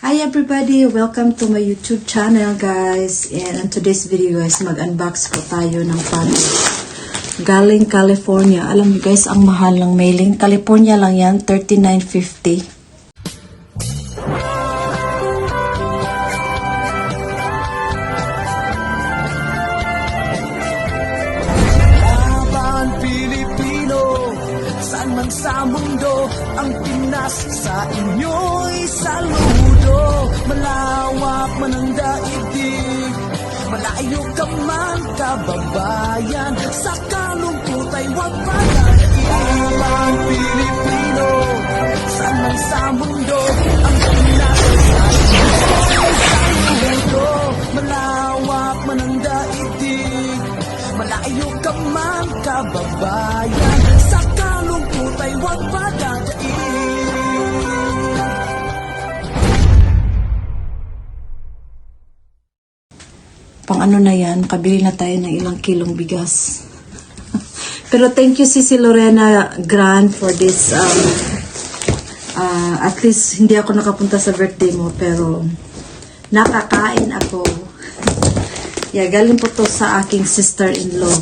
Hi everybody! Welcome to my YouTube channel guys. And in today's video guys, mag-unbox po tayo ng package. Galing California. Alam niyo guys, ang mahal ng mailing. California lang yan, $39.50. Man sa mundo, ang Pinas sa inyo'y saludo. Malawak man ang daigdig, malayo ka man kababayan, sa kalungkot ay huwag palakiin. Ang Pilipino, saan man sa mundo, ang Pinas sa inyo'y saludo. Malawak man ang daigdig, malayo ka man kababayan, sa kalungkot ay huwag padadaig. Pang ano na yan, kabili na tayo ng ilang kilong bigas. Pero thank you Sisi Lorena Grant for this. At least hindi ako nakapunta sa birthday mo, pero nakakain ako. Yeah, galing po to sa aking sister-in-law.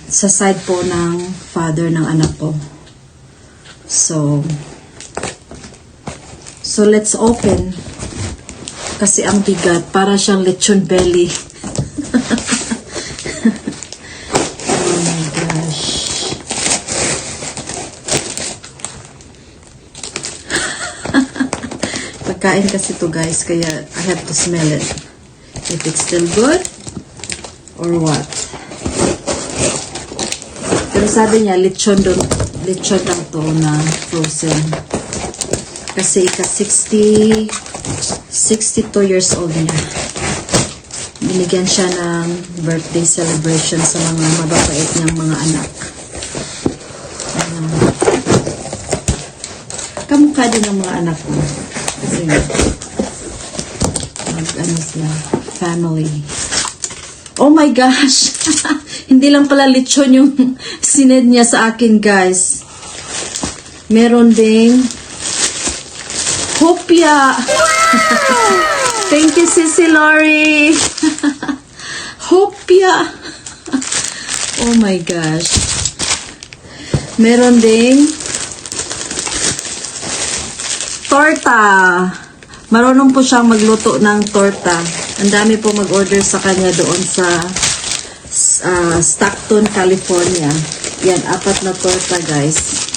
Sa side po ng father ng anak ko. So let's open. Kasi ang bigat, para siyang lechon belly. Oh my gosh. Pagkain kasi to guys, kaya I have to smell it. If it's still good or what. Pero sabi niya, lechon lang to na frozen. Kasi ika-62 years old niya. Binigyan siya ng birthday celebration sa mga mababait niyang mga anak. Kamukha din ng mga anak ko. Kasi ano sila, family. Oh my gosh! Hindi lang pala lechon yung sined niya sa akin, guys. Meron ding hopya. Thank you, Sisi Lori. Hopya. Oh my gosh. Meron ding torta. Marunong po siyang magluto ng torta. Ang dami po mag-order sa kanya doon sa Stockton, California. Yan, 4 na torta guys.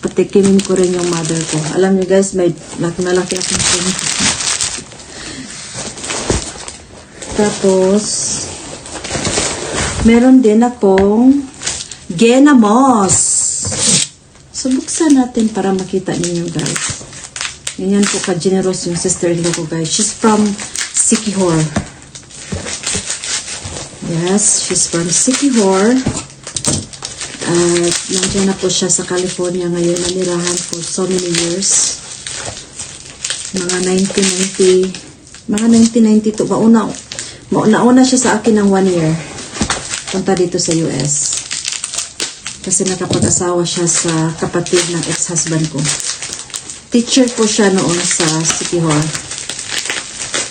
Patikimin ko rin yung mother ko. Alam niyo guys, may malaki akong tinik. Tapos, meron din akong ginamos. So, buksan natin para makita ninyo guys. Ganyan po ka-generous yung sister-in-law ko guys. She's from Siquijor. Yes, she's from Siquijor. At nandiyan na po siya sa California ngayon. Nanirahan for so many years. Mga 1992. Mauna siya sa akin ng 1 year. Punta dito sa US. Kasi nakapag-asawa siya sa kapatid ng ex-husband ko. Teacher po siya noon sa Siquijor.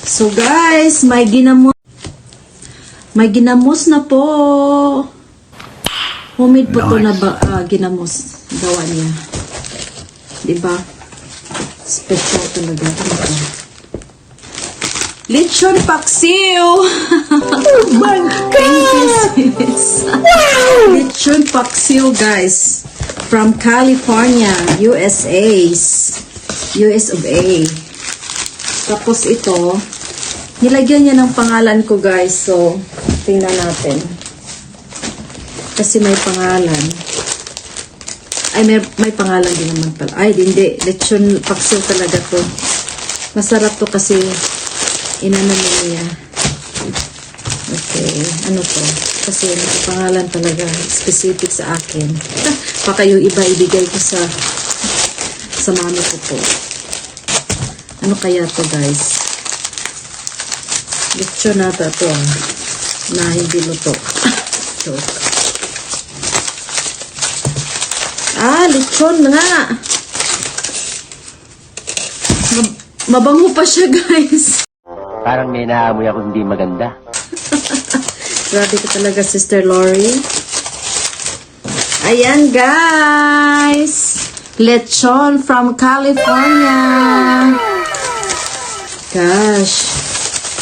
So guys, may ginamos na po. Homemade po to na ginamos. Gawa niya. Diba? Special talaga. Lechon paksiw! Oh my God! Wow! Lechon paksiw guys. From California, US of A. Tapos ito, nilagyan niya ng pangalan ko guys. So, tingnan natin. Kasi may pangalan. Ay, may pangalan din naman pala. Ay, hindi. Lechon paksiw talaga to. Masarap to kasi inano niya. Okay. Ano to? Kasi may pangalan talaga. Specific sa akin. Baka yung iba ibigay ko sa mami ko po. Ano kaya to guys? Lechon na to na hindi luto. lechon nga. Mabango pa siya, guys. Parang may naamoy ako hindi maganda. Grabe ka talaga, Sister Lori. Ayan, guys. Lechon from California. Gosh.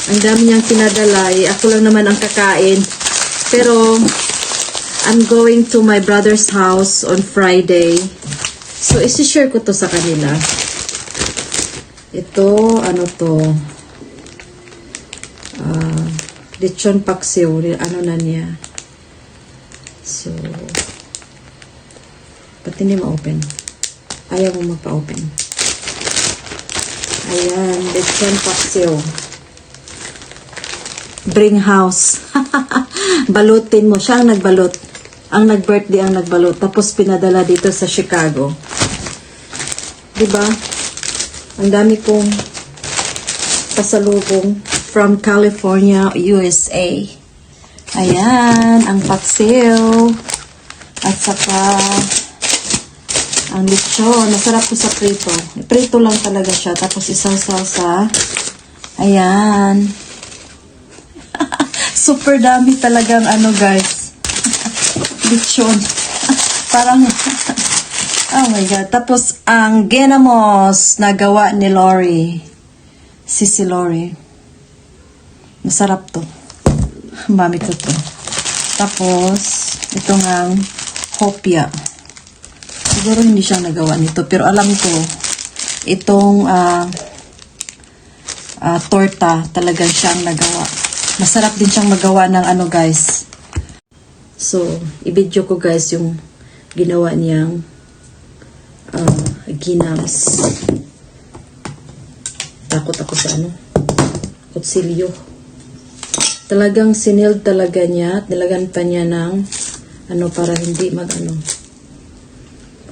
Ang dami niyang pinadala. Ako lang naman ang kakain. Pero, I'm going to my brother's house on Friday. So, isi-share ko to sa kanila. Ito, ano to? Lechon paksiw. Ano na niya? So, ba't hindi ma-open? Ayaw mo magpa-open. Ayan, lechon paksiw. Bring house. Balutin mo. Siya ang nagbalot. Ang nag-birthday ang nagbalot. Tapos pinadala dito sa Chicago. Diba? Ang dami kong pasalubong from California, USA. Ayan, ang paksiw. At saka ang lechon. Masarap ko sa prito. Prito lang talaga siya. Tapos isaw-saw sa ayan. Super dami talagang ano, guys. Lechon. Parang oh my God. Tapos ang ginamos na gawa ni Lori. Si Lori. Masarap to. Mami ko to. Tapos ito ngang hopya. Siguro hindi siya nagawa nito. Pero alam ko, itong torta talagang siyang nagawa. Masarap din siyang magawa ng ano, guys. So, i-video ko, guys, yung ginawa niyang ginams. Takot ako sa ano? Kutsilyo. Talagang sinild talaga niya. Nilagan pa niya ng ano para hindi mag-ano.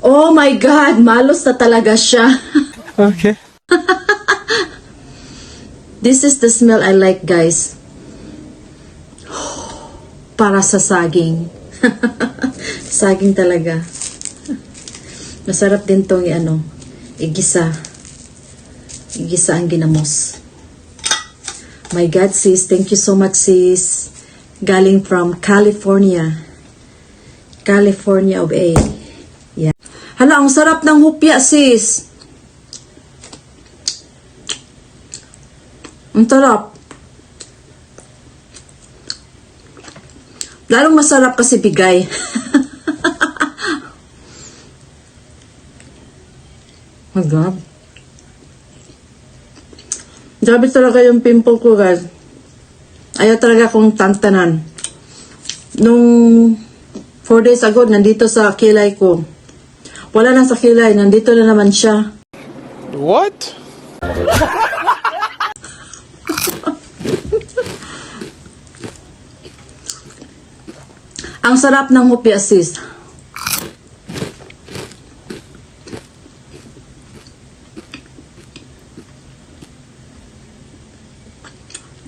Oh my God! Malos na talaga siya. Okay. This is the smell I like, guys. Para sa saging. Saging talaga. Masarap din tong igisa. Igisa ang ginamos. My God, sis. Thank you so much, sis. Galing from California. California of A. Yeah. Hala, ang sarap ng hupya, sis. Ang sarap. Lalong masarap kasi bigay. Oh God. Grabe talaga yung pimple ko, guys. Ayaw talaga akong tantanan. Nung 4 days ago, nandito sa kilay ko. Wala na sa kilay, nandito na naman siya. What? Ang sarap ng hupya, sis.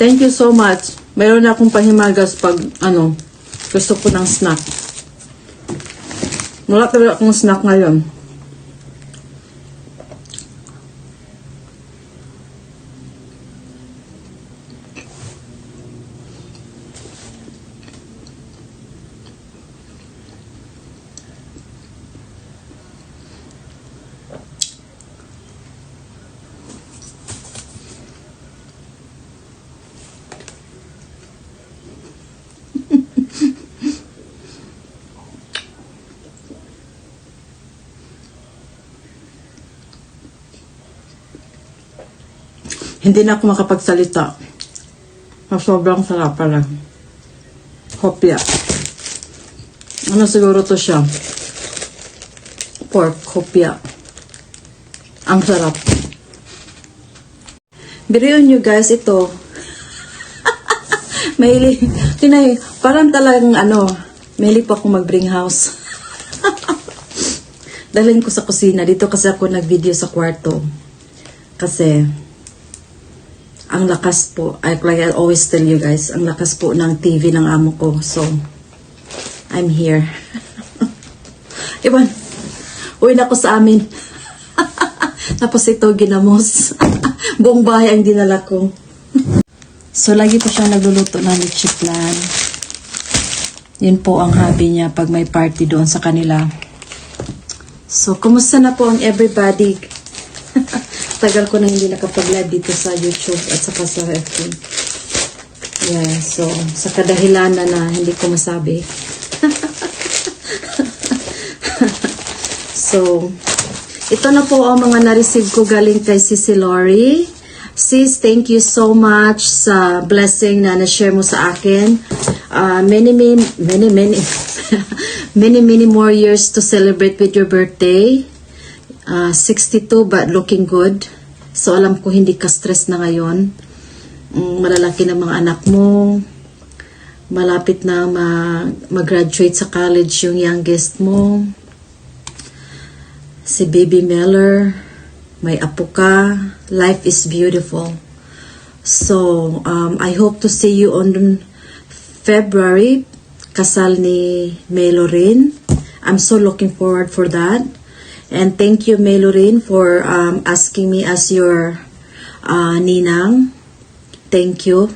Thank you so much. Mayroon na akong pahimagas pag, gusto ko ng snack. Wala talaga akong snack ngayon. Hindi na ako makapagsalita. Sobrang sarap pala. Hopya. Ano siguro to siya? Pork hopya. Ang sarap. Biriyon nyo, guys, ito. Mahilig. Tinay, parang talagang mahilig pa akong mag-bring house. Dalhin ko sa kusina. Dito kasi ako nag-video sa kwarto. Kasi ang lakas po, like I always tell you guys, ang lakas po ng TV ng amo ko. So, I'm here. Iwan, uwi na ako sa amin. Tapos ito, ginamos. Buong bahay ang dinala ko. So, lagi po siyang nagluluto ng leche flan. Yun po ang hobby niya pag may party doon sa kanila. So, kumusta na po ang everybody? Tagal ko na hindi nakapag-live dito sa YouTube at saka sa FB. Yeah, so, sa kadahilanan na hindi ko masabi. So, ito na po ang mga na-receive ko galing kay Sisi Lori. Sis, thank you so much sa blessing na na-share mo sa akin. Many more years to celebrate with your birthday. 62 but looking good. So, alam ko hindi ka stress na ngayon. Malalaki na mga anak mo. Malapit na mag-graduate sa college yung youngest mo. Si Baby Meller, may apo ka. Life is beautiful. So, I hope to see you on February. Kasal ni Melorin. I'm so looking forward for that. And thank you, Melorin, for asking me as your ninang. Thank you.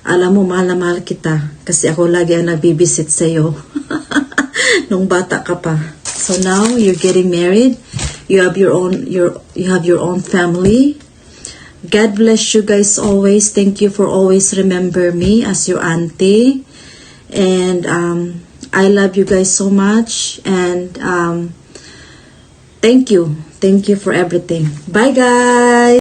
Alam mo, mahal na mahal kita. Kasi ako lagi ang nagbibisit sa'yo. Nung bata ka pa. So now you're getting married. You have your own family. God bless you guys always. Thank you for always remember me as your auntie. And I love you guys so much. And thank you. Thank you for everything. Bye guys.